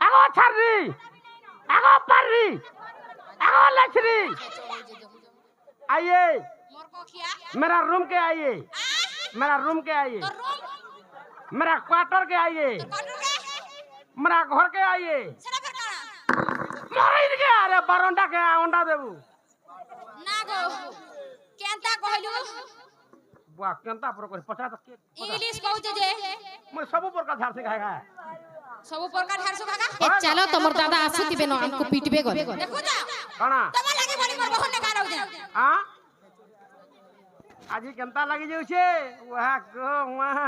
आगो छर्री आगो पर्री आगो लछरी आइए मेरा रूम के आइए मेरा रूम के आइए मेरा क्वार्टर के आइए मेरा घर के आइए मरिन के अरे बरंडा के अंडा देबू ना गो केंता कहलु बुआ केंता पर कर 50 के इंग्लिश कहू जे मैं सब प्रकार झाड़ से खाएगा सब प्रकार हार सुखागा ए चलो तमर दादा आसुतिबे न हमको पीटबे गले देखो जा कणा तम लागे बड़ी मोर बहन ने गारौ जे हां आजी केंता लागि जेउ छे वहा को वहा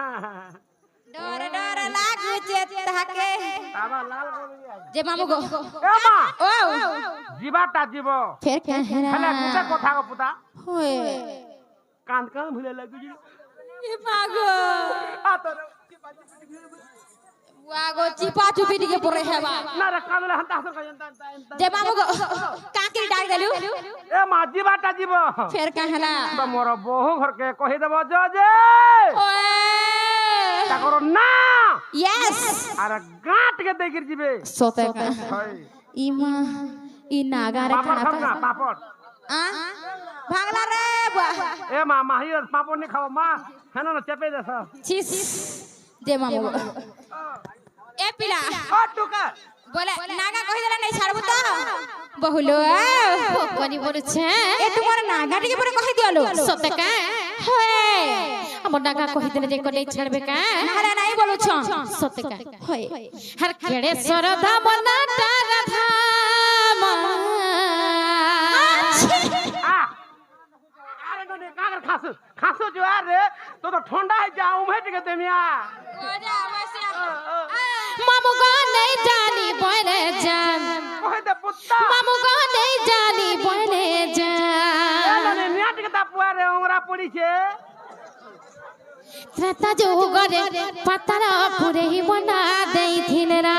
डर डर लागु जे ताके ताबा लाल को दिया जे मामू गो ए मा ओ जीवाटा जीव फेर कहरा खाली गुटे कथा को पुता होए कांद कांद भूले लागि जी ए मागो आ तो वागो चिपा चुपी दिके परे हेबा ना रे कादले हंता हंता जनता जे मामू गो काकी डाक देलु ए मा जीवाटा जीव फेर कहला तो मोर बहु घर के कहि देबो जे ओए ताकर ना यस अरे गांठ के देगिर जीबे सोते का हई इमा ई नागारे पापड़ खाना खाना पापड़ आ भागला रे बुआ ए मा माही पापड़ नहीं खाओ मां है ना चेपे देस छिस जे मामू गो ए पिला ओ टुका बोले नागा कहि देला नहीं छाड़बो तो बहुलो कोनी बोले छे ए तुमर नागा टिके परे कहि दियलो सोते का होए हमर नागा कहि देले जे को नहीं छड़बे का नारा नहीं बोलु छ सोते का होए हर केड़े सरधा बना तारा धाम आ अरे नने कागर खासो जो आ रे तो ठंडा है जा उमेट के देमिया ओजा वैसे मामू को नहीं जानी बोले जान कहि दे पुत्ता मामू को नहीं जानी बोले ए जान नने नेट के तापुआ रे ओंगरा पड़ी छे त्रता जो गरे पत्थर पुरे ही बना देई थिन रा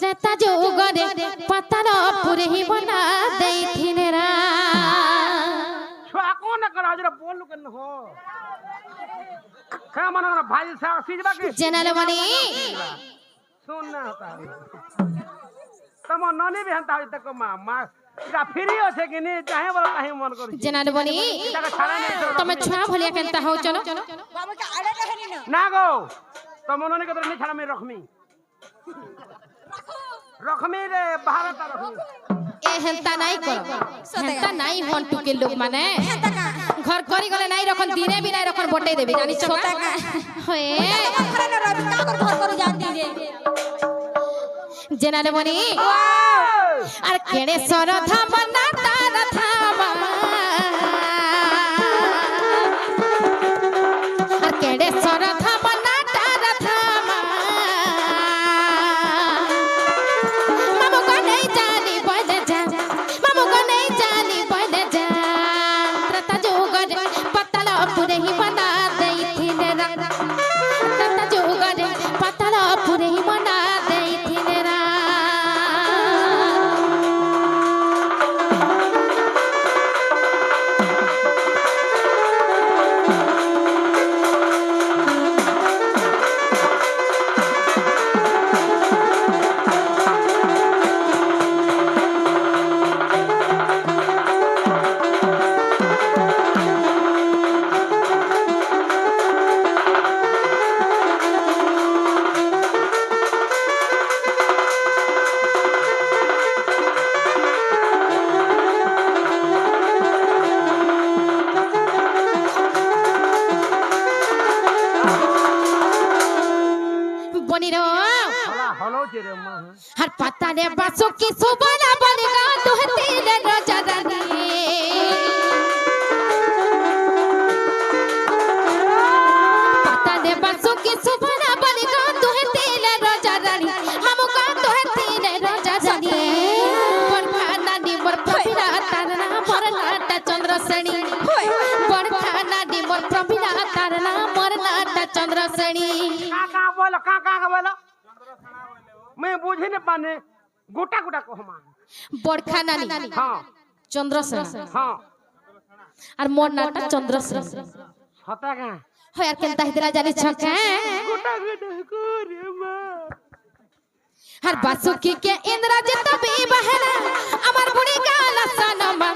त्रता जो गरे पत्थर पुरे ही बना देई थिन रा छुआ को न कर हजरा बोल कन हो खा मन भाई सा सीजबा के जनल बनी सुन ना होता तम ननी भी हंता तक मा इटा फ्री होछे कि नहीं चाहे बोला काहे मन करू जनल बनी इटा का छाड़ा नहीं तमे छुआ भलिया केनता हो चलो बाबू का आड़े कहनी न ना गो तम ननी के नहीं छाड़ा में रखमी रखमी रे भारत रखमी ए हेंता नहीं करो हेंता नहीं होन टुके लोग माने घर करी गले नहीं रखन दिने भी नहीं रखन बटे देबे जानी छोटा होए खरे न रवि का कर घर करू जान दी रे जनल बनी আর কেড়ে সরধা মনা তার ধামা আর কেড়ে সরধা মনা তার ধামা মামু কো নেই জানি বলে যা মামু কো নেই জানি বলে যা ত্রতা যোগরে পতল পুরে হি বনা দেই থিনে রা ত্রতা যোগরে পতল পুরে হি বনা দেই থিনে রা বনিরো হলো যে রে মা हर पता ने बासो की सुबना बनेगा दुहती ने रोजादानी पता ने बासो की सुबना बनेगा दुहती ने रोजादानी हमका दुहती ने रोजादानी बरखाना नी मोर प्रभुरा तारना मरनाटा चंद्रसेनी बरखाना नी मोर प्रभुरा तारना मरनाटा चंद्रसेनी का बोलो मैं बुझे न पाने गोटा गोटा को हम बरखा नानी हां चंद्रसेनी हां और मोर नाटा चंद्रसेनी छता का हो यार केनता हितला जानी छके गोटा गोटा करे मा हर बासुकी के इंद्रजित भी बहना अमर बुढ़ी का लसनमा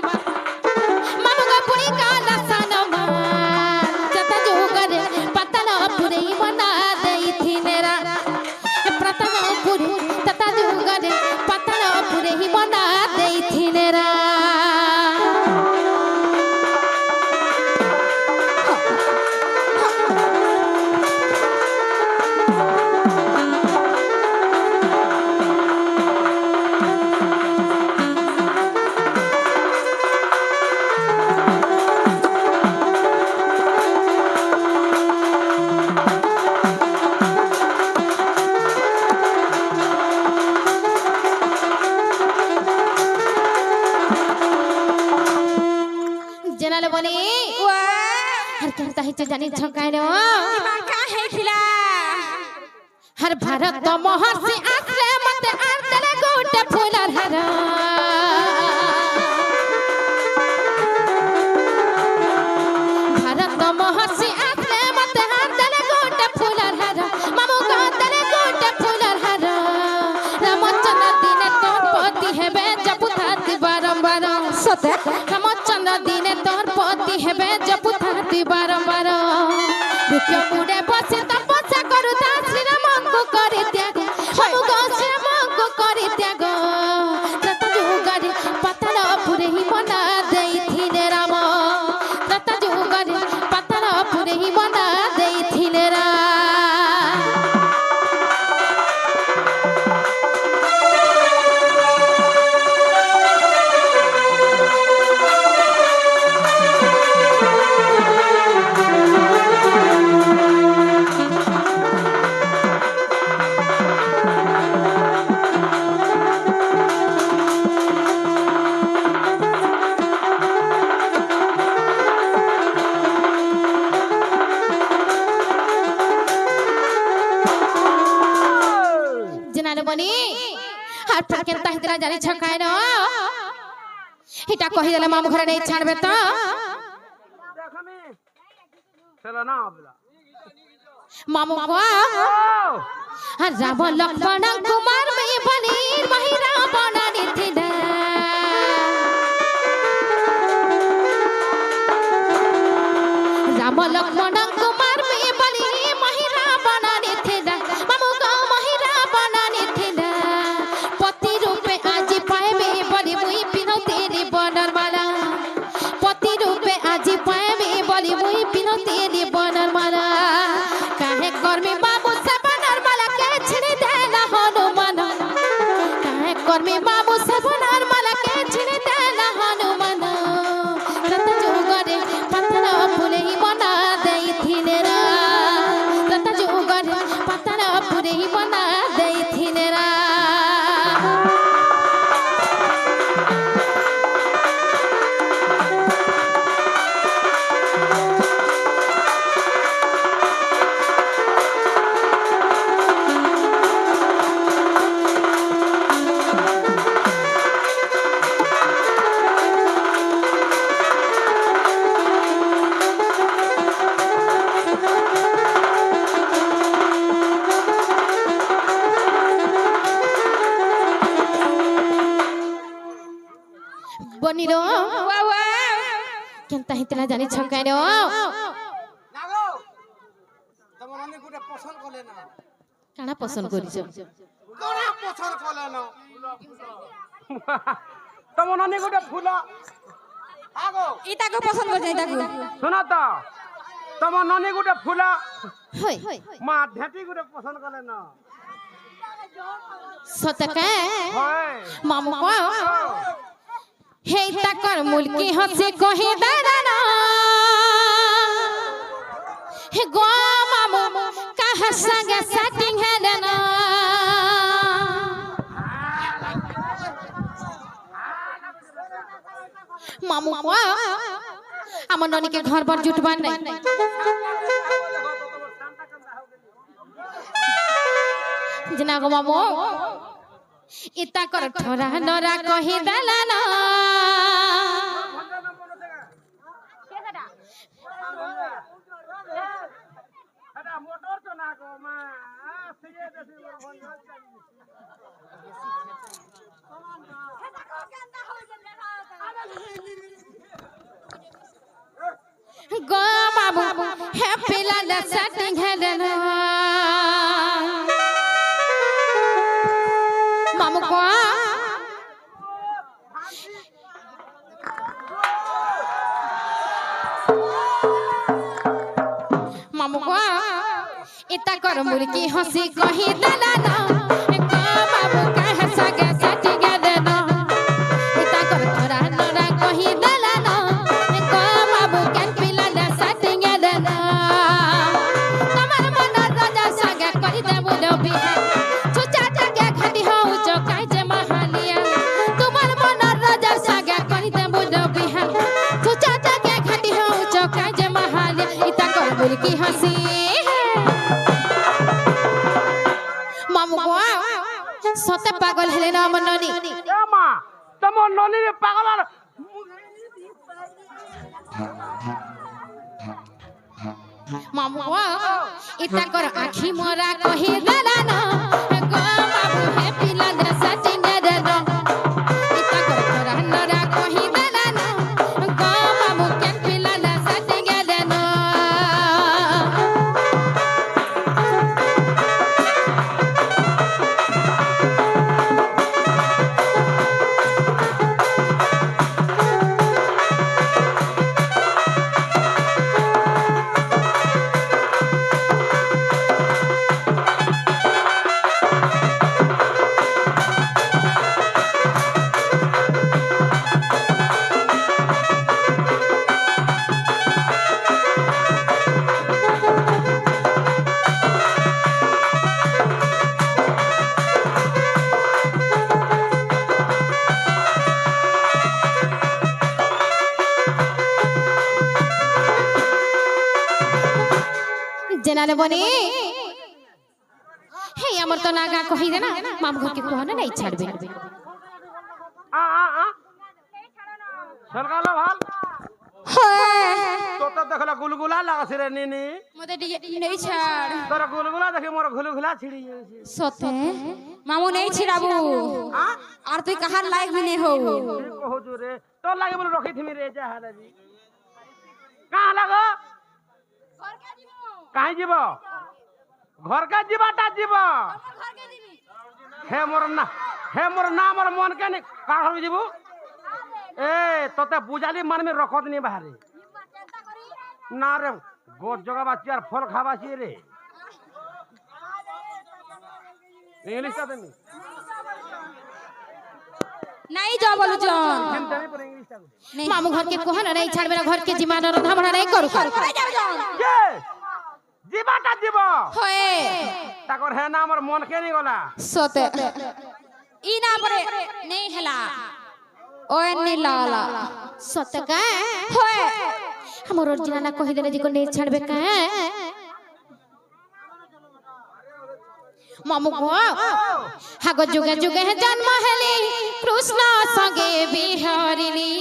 मामुगा बुढ़ी का लसनमा जता जोगर पतला पुरे बना देई थी नेरा प्रतमा पुरी तता जोगर पतला पुरे बना देई थी नेरा जनाले बनी हर कहता है जानी छकाइनो का है खिला हर भारत तो मोहर से आसले मत आर्दले गोटे फूलर हर भारत तो मोहर से आसले मत आर्दले गोटे फूलर हर मामू का दले गोटे फूलर हर रामचंद्र दिन तोर पति हेबे जपुथाती बारंबार सते रामचंद्र दिन तोर पति हेबे जपुथाती बारंबार रुक्यो मुडे बसे तपस्या करूता श्री राम को करे त्याग हम को श्री राम को करे त्याग तत जुगरे पतल पुरे ही बना देई थिले राम तत जुगरे पतल पुरे ही बना देई थिले राम बनी हाथ पर केनता हितला जानी छकाय न हिटा कहि देला मामू घर नहीं छाड़बे तो देख में चलो ना अबला मामू को राम लक्ष्मण कुमार में बनी महिरा बनानी थी राम लक्ष्मण कुमार में बनी महिरा बनानी थी मामू को महिरा बनानी थी पति रूपे आज पाएबे बली मुई पिनो तेरी बनर माला पति रूपे आज पाएबे बली मुई पिनो तेरी बनर माला काहे कर्मी मामू से बनर माला के छिड़ी देला हनुमान काहे कर्मी मामू से बनर माला के छिड़ी देला हनुमान रत जुगरे पत्थर फूले ही बना देई थिले रा रत जुगरे पत्थर फूले ही बना देई थिले रा बनी रो केनता हितला जानी छकाय रो लागो तमने गुटे पसंद करले ना काना पसंद करिस कोना पसंद करले ना तमने गुटे फूला आगो इता को पसंद कर जाई ताको सुना त तमने गुटे फूला होय मा ढेटी गुटे पसंद करले ना सतके होय मामू को हे तकर मुल्की हंसी कहि दाना हे गो मामू कहा संगे सेटिंग है लेना मामू को हमर ननी के घर पर जुटबान नहीं जना गो मामू इता कर ठोरा नरा कहि दलाना গো বাবু হ্যাপি লালা সেটিং হেডেন মামু গো মামু গো इता कर मुर्गी हंसी कही देला ना गो बाबू कहे सगे सेटिंग हेडेन इता कर तोरा नोरा कही देला ना गो बाबू कैन पिला सेटिंग हेडेन তোমার মন রাজা সগে করি দেব লবি চুচা জাগে খাটি হউ চকাই যে মহালিয়া তোমার মন রাজা সগে করি দেব লবি চুচা জাগে খাটি হউ চকাই যে মহালিয়া ইতা কর মুর্গি হাসি মামু গো সতে পাগল হেলে না আমার ননি এ মা তোমার ননি পাগল আর মামু গো ইতা কর আখি মোরা কহি দেলা না গো বাবু হ্যাপি লালা সেটিং হেডেন ইতা কর তোরা নরা কহি দেলা না গো বাবু কেন পিলালা সেটিং হেডেন জেনারে বনি হে আমার তো নাগা কহি দে না মামু ঘরকে কোহনা নাই ছাড়বে আ সরকালো ভাল তো দেখলা গুলগুলা লাগাছে রে নিনি মতে নেই ছাড় তোর গুলগুলা দেখি মোর গুলগুলা ছিড়ি যাইছে সতে মামু নেই ছিড়াবু আর তুই কাহার লাইক भी नहीं हो কহু জুরে তোর লাগে বলে রখি থিমি রে যা হালাজি কাহ লাগো কাহি যাব ঘরকে যাবাটা যাব হে মোর না মোর মন কে নি কাহ হই যাব এ তোতে বুঝালি মানমে রখত নি বাহারে না রে গোট জগাবাছি আর ফল খাবাছি রে ইংলিশটা দেনি नहीं जाओ बोलू जान হিন্দি পরে ইংলিশটা মামু ঘরকে কোহনা নাই ছাড়বে না ঘরকে জিমানো রন্ধা বড়া নাই করু কে যাবাটা যাব হয়ে তাকর হে না আমার মন কে নি গলা সতে ई ना परे नहीं हला ओए नीलाला সতে কা হয়ে हमर अर्जुना ना कहि देले जिको नहीं छाड़बे का मामू गो हागो जुगे जुगे जन्म हेली कृष्ण संगे बिहारिली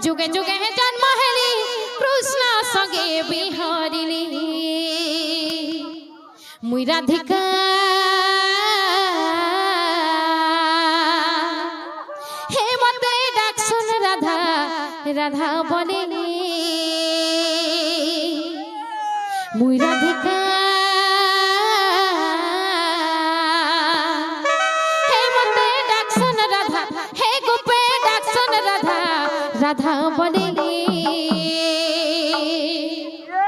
जुगे जुगे जन्म हेली कृष्ण संगे बिहारिली मुई राधिका हे मते डाक सुन राधा राधा बोलेली मुई राधिका हे मते डाक सुन राधा हे गोपे डाक सुन राधा राधा बोलेली এ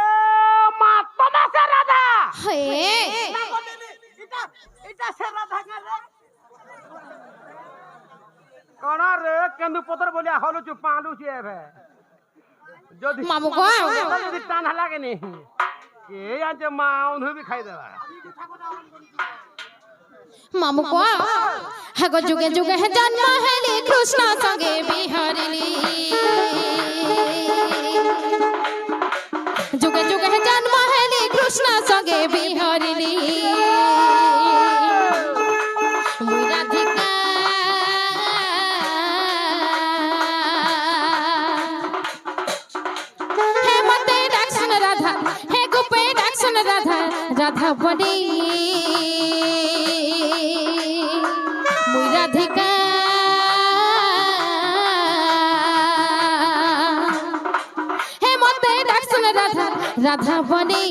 মা তোমা সে রাধা हे না বলেনি এটা সে রাধা কে রে কোন রে কেন্দু পতর বলিয়া হলু চু পালু চি এবে যদি মামু গো যদি টান লাগে নি কে আজ মা উন্ধু भी খাই দেবা मामू को हगो जुगे जुगे जन्म हेली कृष्ण संगे बिहारिली जुगे जुगे जन्म हेली कृष्ण संगे बिहारिली मुई राधिका हे मते डाक सुन राधा हे गोपे डाक सुन राधा রাধা বলি মুই রাধিকা হে মতে ডাকছুন রাধা রাধা বলি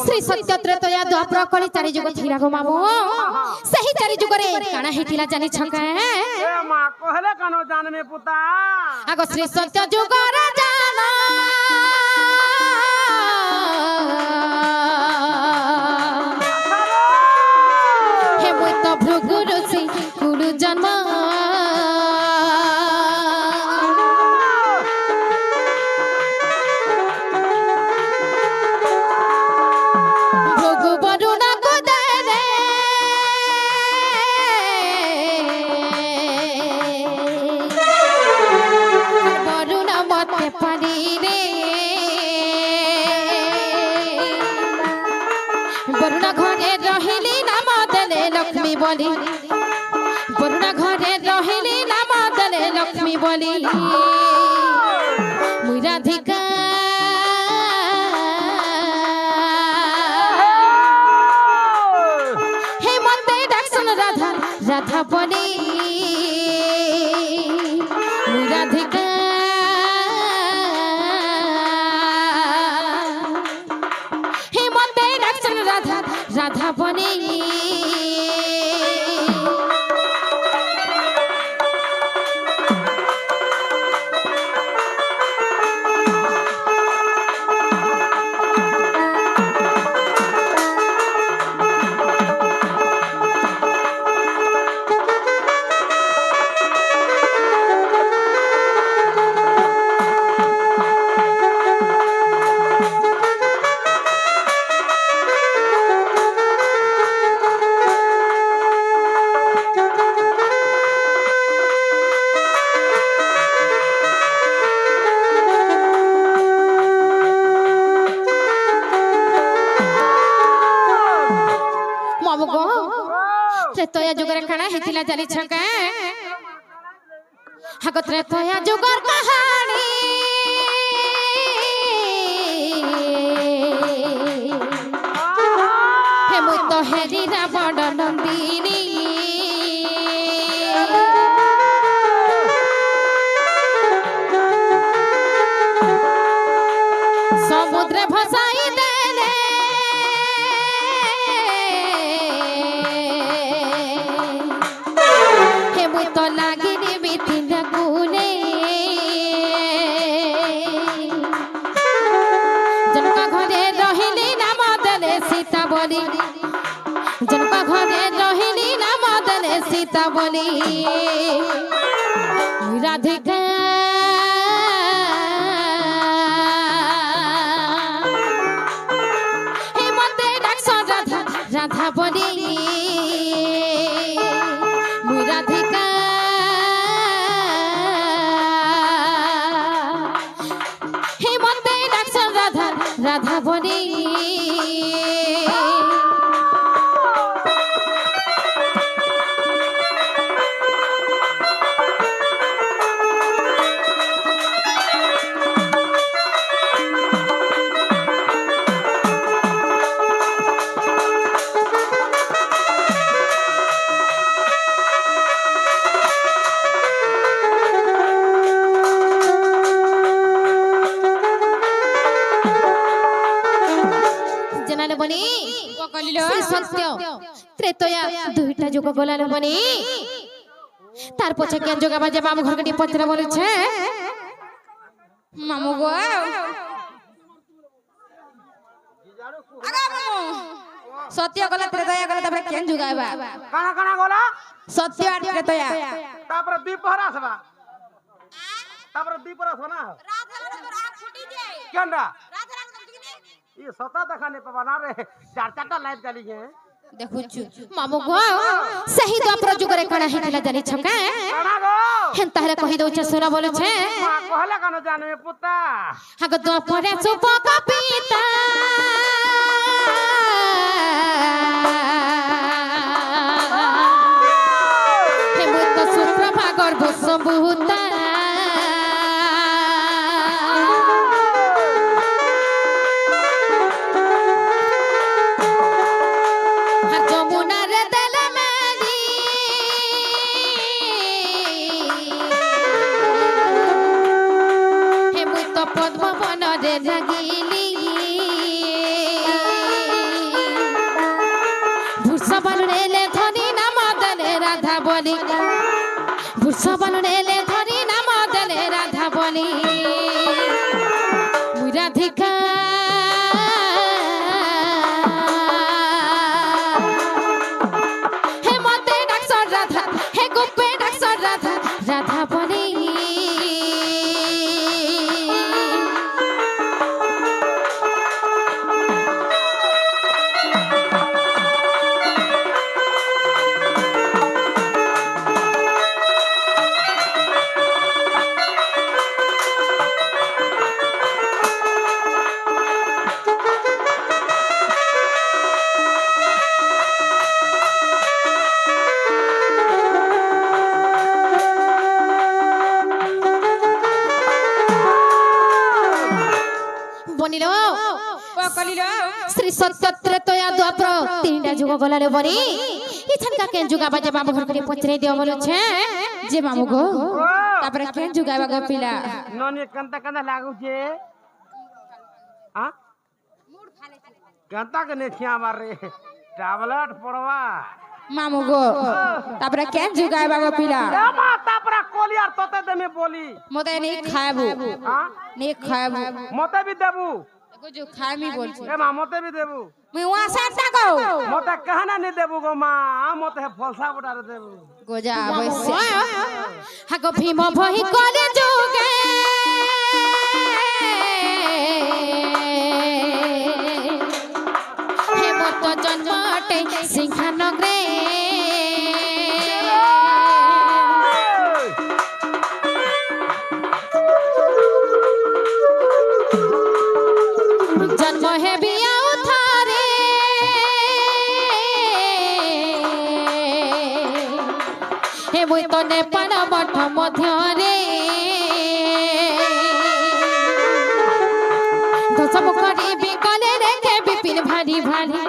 श्री सत्य त्रेतया द्वापर कली चारि जुग थिला गो मामू सही चारि जुग रे काना हेतिला जानि छका ए मां कहले कानो जानने पुता आगो श्री सत्य जुग रे जाना हे मोय तो भृगु ऋषि कुरु जन्म लक्ष्मी बोली बरुणा घरे रहिली नाम दले लक्ष्मी बोली मुई राधिका हे मते डाकसन राधा राधा बोली मुई राधिका हे मते डाकसन राधा राधा बोली त्रेतया जुगर खाना हेतिला जानि छका हाग त्रेतया जुगर कहानी हे मुई तो हेरी रावण नंदिनी समुद्र भसाई देले तो लागिनी बितिन गुने जनका घरे रहिली नाम दले सीता बोली जनका घरे रहिली नाम दले सीता बोली राधिका हे मते डाकस राधा राधा बोली मुई राधिका राधा बोली सत्य त्रेतया दुईटा जुग गलाल बनी तार पछे केन जुग बाजे मामू घर के पत्र बोले छे मामू गो सत्य गला त्रेतया गला तबरे केन जुगाबा काना काना गोला सत्य और त्रेतया तापर दीपहरा सबा तापर दीपहरा सोना रात हला तोर आँख फुटी जाए केनरा रात हला तुम दिखने ये सता देखाने पे बना रे चार चारटा लाइट जली है देखु छु मामू गो सही द्वापर जुगरे कणा हेला जानी छका काना गो हेन ताहले कहि दउ छ सुना बोले छे मां कहला कानो जाने पुता हाग द्वापर चुप कपिता हे मुत सुप्रभा गर्भ संभूता भूषबले धरी नाम दले राधा बनी राधिका हे मते डाक्टर राधा हे गोपे डाक्टर राधा राधा बनी श्री सत्य तया द्वापर तीनटा जुग गलाले बनी इथन का केन जुगा बाजे बाबू घर के पचरे दियो बोले छे जे मामू गो तापर केन जुगाबा ग पिला नोनी कंता कंता लागू छे हां मूड फाले छे कंता कने छिया मार रे टैबलेट पड़वा मामू गो तापर केन जुगाबा ग पिला ए मा तापर कोलियार तोते दे में बोली मते नहीं खाबू हां नहीं खाबू मते भी देबू जो खामी बोल छे ए मा मते भी देबू मैं वहां साटा गो मते कहना नहीं देबू गो मां मते फलसा बटा देबू गोजा अवश्य हागो भीम भई करे जोगे हे मत जन्मटे सिंहानगरे जन्म है बिया उथारे हे मुई तो नेपाल मठ मध्यरे धसम करी गले रेखे विपिन भारी भारी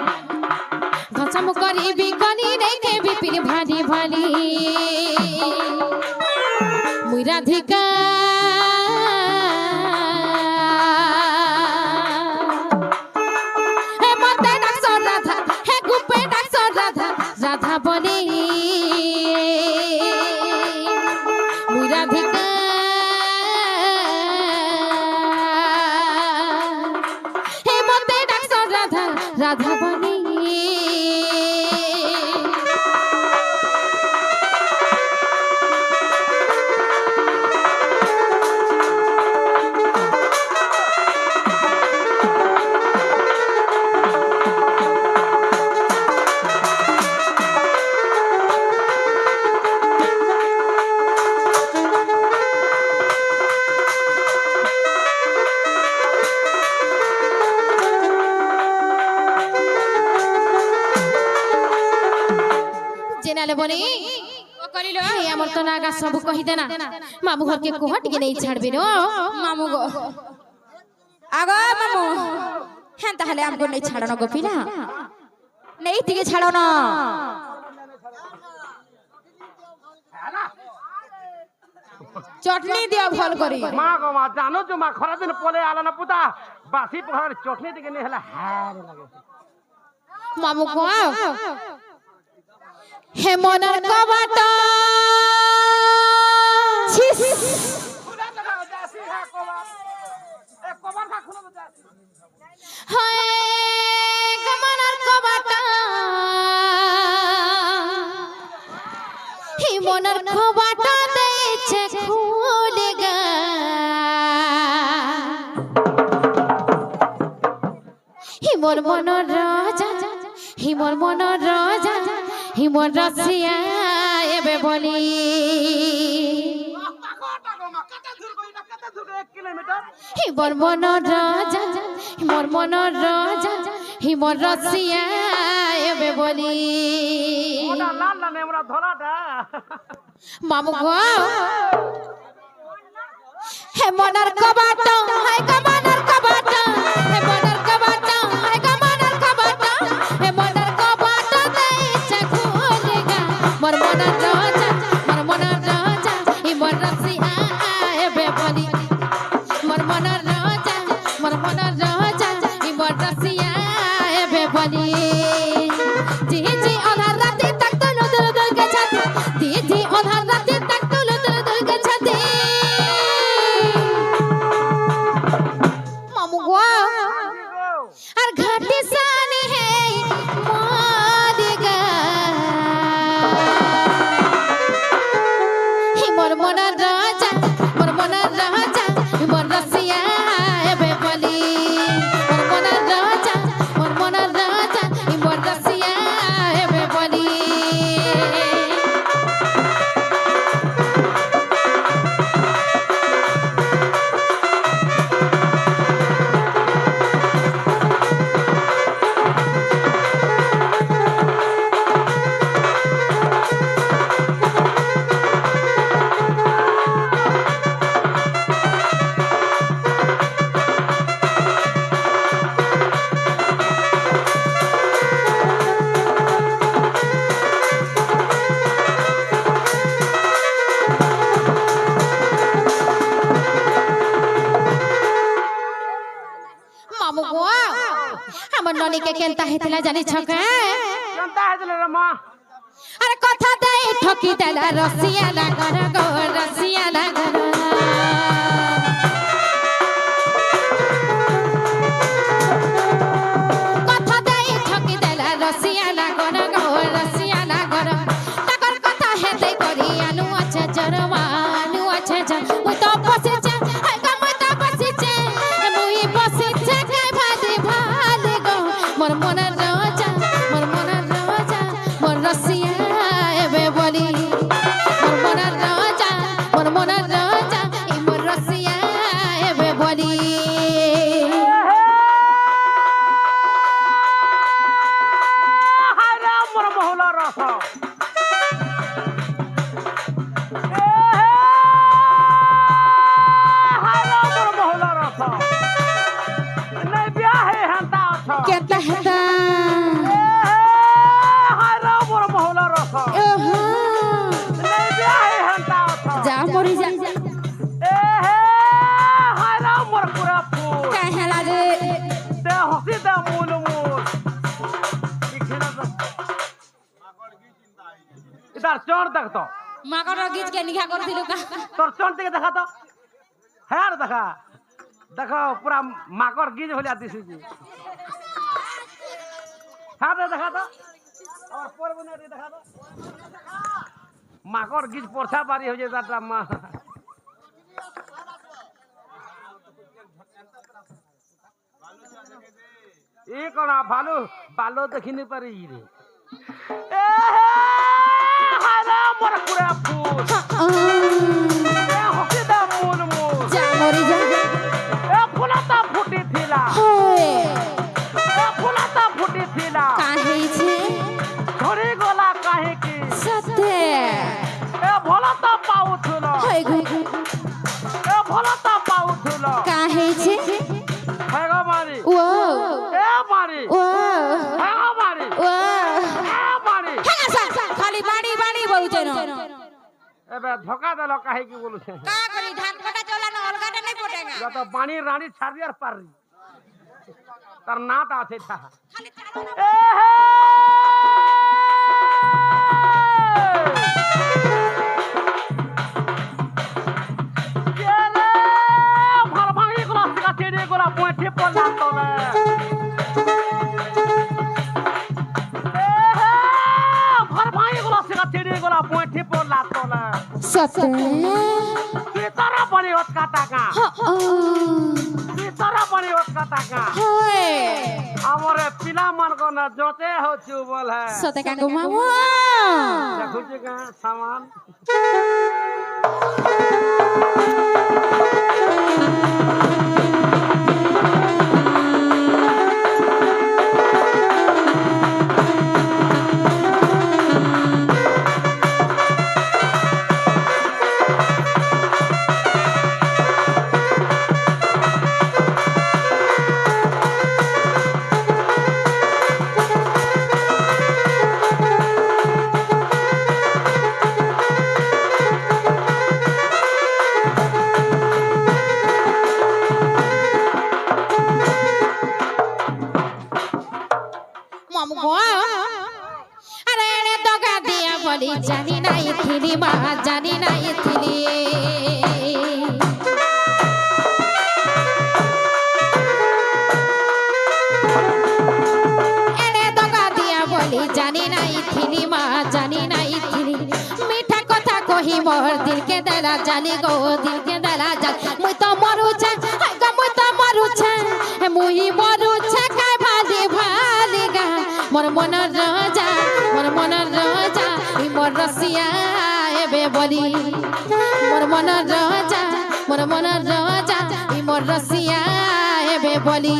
धसम करी गली रेखे विपिन भारी भारी मुई राधिका राधा बनी राधिका हे मते डाक्टर राधा राधा बनी जेनाले बनी ओ करिलो हे हमर तो नागा सब कहि देना मामू घर के कोहट के नहीं छाड़बे नो मामू गो आगो मामू हेन ताहले हमको नहीं छाड़नो गो पिला नहीं तिके छाड़ो ना चटनी दियो फल करी मां गो मां जानो जो मां खरा दिन पोले आला ना पुता बासी पहर चटनी दिके नहीं हला हार लगे मामू को हे मनर कबाट छिस खुला जगह जासी है कोबा ए कोबा का खुला जासी हाय गमनर कबाट মনের খোবাটা দিয়েছে খুলে গা হিমর মনের রাজা হিমর মনের রাজা হিমর রসিয়া এবে বলি হিমর মনের রাজা হিমর মনের রাজা হিমর রসিয়া এবে বলি মামু গো হে মনের কবাট হাই কমানের কবাট হে মনের কবাট হাই কমানের কবাট হে মনের কবাট দেইছে খুলে গা মোর মনের রাজা হিমর রসিয়া এবে বলি মোর মনের রাজা হিমর রসিয়া এবে বলি জি জি অনার রাতে তাক তুলো তুলো দুর্গে ছাতি জি জি অনার রাতে তাক তুলো তুলো দুর্গে ছাতি মামু গো আর ঘাটি সানি হে মাদিগা হিমর মনের রাজা হিমর রসিয়া এবে বলি মোর মনের রাজা হিমর রসিয়া এবে বলি মামু গো আমার ননিকে কেনতা হেতলা জানি ছকা কেনতা হেতলে রে মা আরে কথা দেই ঠকি দেলা রসিয়া লাগর গো রসিয়া লাগর কথা দেই ঠকি দেলা রসিয়া লাগর গো রসিয়া লাগর তাকর কথা হেতে করি আনু আছে জরমানু আছে জন মুই তো বসেছে হাই গো মুই তো বসেছে মুই বসেছে খাই ভাদে ভালে গো মোর মনের রাজা মোর রসিয়া এবে বলি মোর মনের রাজা এই মোর রসিয়া এবে বলি হায় রে মোর মহলা রস হায় রে মোর মহলা রস নাই বিয়া হে হান্তা অছ কেতা হেতা হায় রে মোর মহলা রস ওহো নাই বিয়া হে হান্তা অছ যা মরি যা হায় রে মোর পুরা ফুল কাহেলা রে দে হসি দে মূল इधर चोर देख तो মাকড় গিজ কে নিঘা করছিল কা তোর চোর থেকে দেখা তো হ্যাঁ দেখা দেখো পুরা মাকড় গিজ হলিয়া দিছি হ্যাঁ দেখা তো আর পরে বনে দেখা তো মাকড় গিজ পরছা বাড়ি হয়ে যায় তার মা এ কোনা ভালো ভালো দেখিনি পারি রে এ হারা মোর পুরা ফুল এ হসি দা মূল যা মরি যা এ ফুলাতা ফুটি থিলা হোয় এ ফুলাতা ফুটি থিলা কাহেছে ধরি গলা কাহে কি সতে এ ভলতা পাউথুল হয় গো এ ভলতা পাউথুল কাহেছে হয় গো মারি ও এ মারি ও হয় গো মারি ও এ মারি খালি বাড়ি বাড়ি বউছে না এবে ধোকা দেল কাহে কি বলছে কা করি ধান কাটা চলানো অলগাটা নাই পড়েগা যত বাণী রানী ছাড়ি আর পারি তার নাটা আছে তাহা খালি চালো না এ হে কেলে ভাল ভাঙি গলা সিগা ছেড়ে গলা পয়ঠে পড়লা তলে এ হে ভাল ভাঙি গলা সিগা ছেড়ে গলা পয়ঠে পড়লা তো सते Kita bani ot kataka. Kita bani ot kataka. Amore pila man ko na jote ho chubol hai. सते काको मामू देखो जी का सामान. मामू गो अरे रे दगा दिया बोली जानी नहीं थी माँ जानी नहीं थी अरे दगा दिया बोली जानी नहीं थी माँ जानी नहीं थी मीठा कथा कही मोर दिल के दला जाली गो दिल के दला जाल मुई तो मरू छे हाय गो मुई तो मरू छे मुई मरू छे काय भाली भाली गा मोर मन राजा इ मोर रसिया एबे बोली मोर मन राजा इ मोर रसिया एबे बोली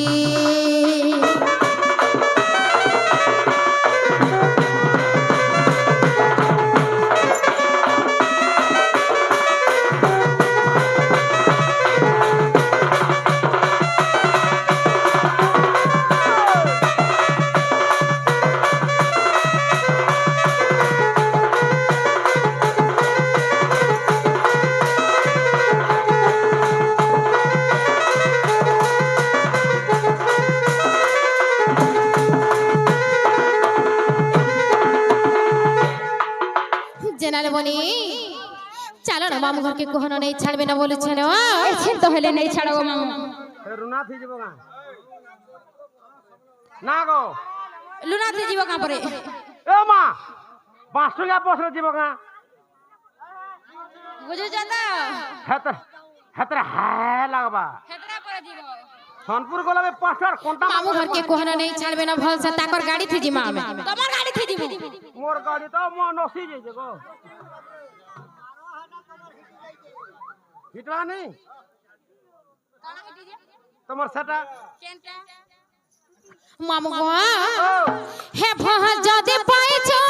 जेनाले बोली चलो ना मामू घर के कोहनो नहीं छाड़बे ना बोले छे ऐसे तो हेले नहीं छाड़ो मामू रुना थी जीवो का. ना गो. लुना थी जीवो कहां परे ए मां. बांसुगा पोसरे जीवो का. बुझु जाता हेतर है लगबा. हेतरा परे जीवो सोनपुर गोला में पास्टर कोंटा मामू घर के कोहनो नहीं छाड़बे ना भल से ताकर गाड़ी थी जी मां में तमर गाड़ी थी जीवो मोर गाड़ी तो मो नसी जे गो. हिटवा नहीं काना हिटी जे तमर सेटा. केनटा मामू गो हे भह जदि पाइछो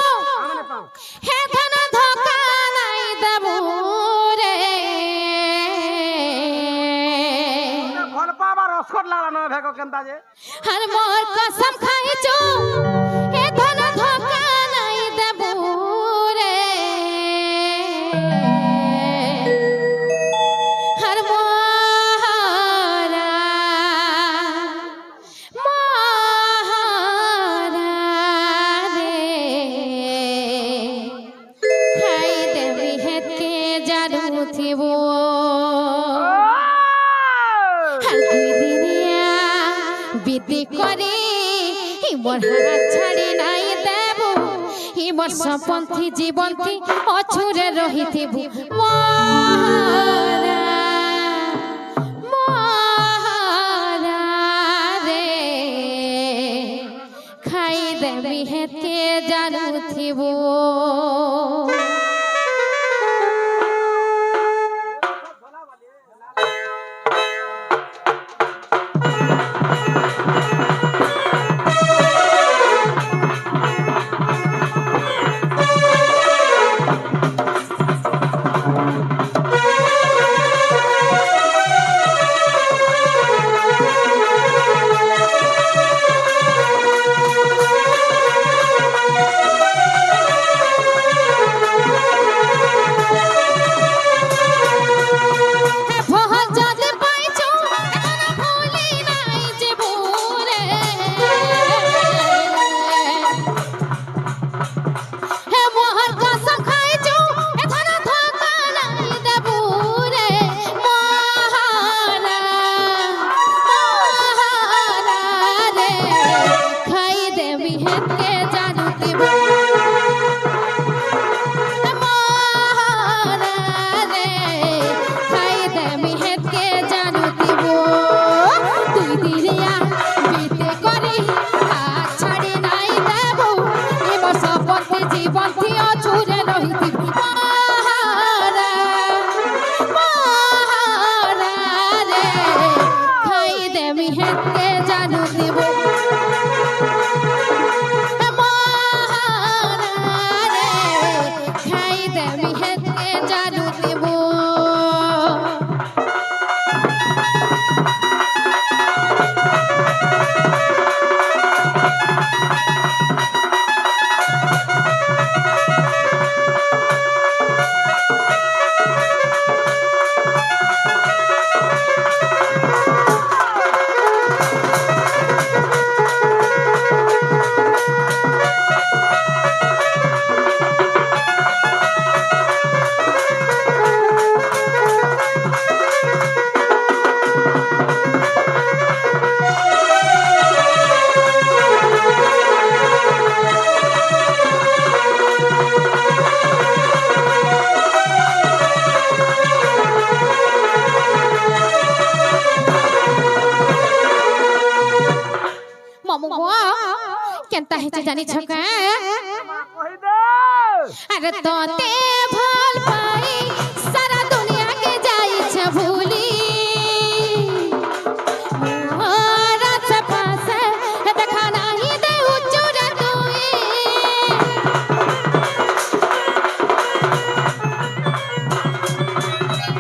आने पाऊं. हे धन धोखा नहीं देबू रे फल पावा रसखट लागला न भेगो केनता जे. हर मोर कसम खाइछो हे धन धोखा नहीं देबू रे हर मोहरा रे खाई देबी हेत के जादू थीबो हर दुई दिनिया বিদি করে মোর হাত ছাড়ি নাই দেবু মোর সপন্থী জীবন্তী অছুরে রহিথিবু মহারা মহারা রে খাই দেবি হেতে জানুথিবু জীবন থিও ছুরে রহিতি মহারা মহারা রে খাই দেমি হেতে জানু দিব মহারা রে খাই দেমি হেতে জানু দিব কেনতা হেছে জানি ছকা কই দে আরে তোতে ভাল পাই সারা দুনিয়াকে যাইছে ভুলি রাত পাশে দেখা নাহি দে উচ্চরে তুই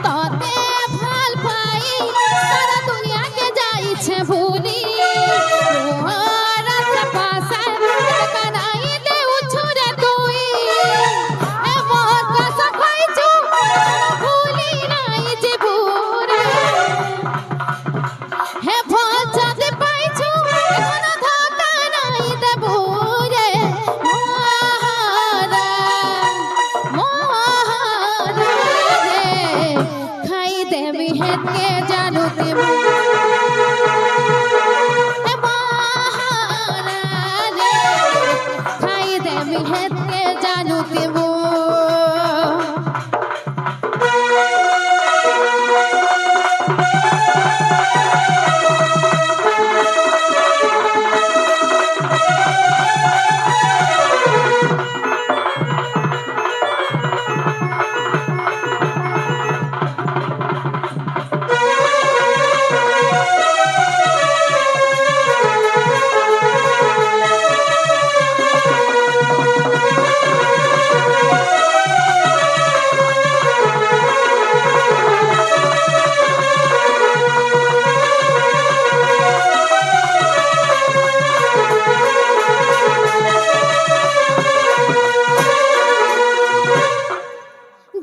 তোতে ভাল পাই সারা দুনিয়াকে যাইছে ভুলি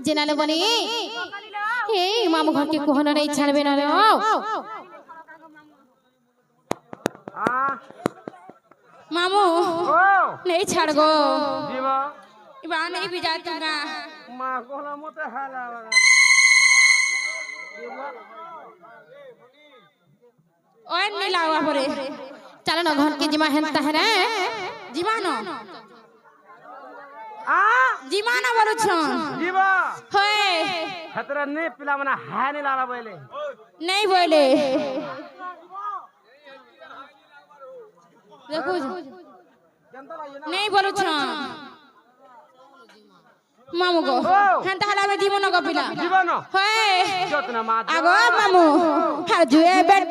জেনালে বনি এই মামু ঘরকে কোহনা নাই ছাড়বে না রে मामू नहीं छाड़ गो जीवा इबा नहीं भी जा दूंगा मां कोला मते हाला ओए नहीं लावा परे चलो ना घर के जिमा हेंता है रे जिमा नो आ जिमा ना बोलो छन जीवा होए खतरा नहीं पिला मना है नहीं लाला बोले नहीं बोले देखो नहीं बोलो छन मामू को हेंता हला में जीवन को पिला जीवन होए जोतना मा आगो मामू हर जुए बेट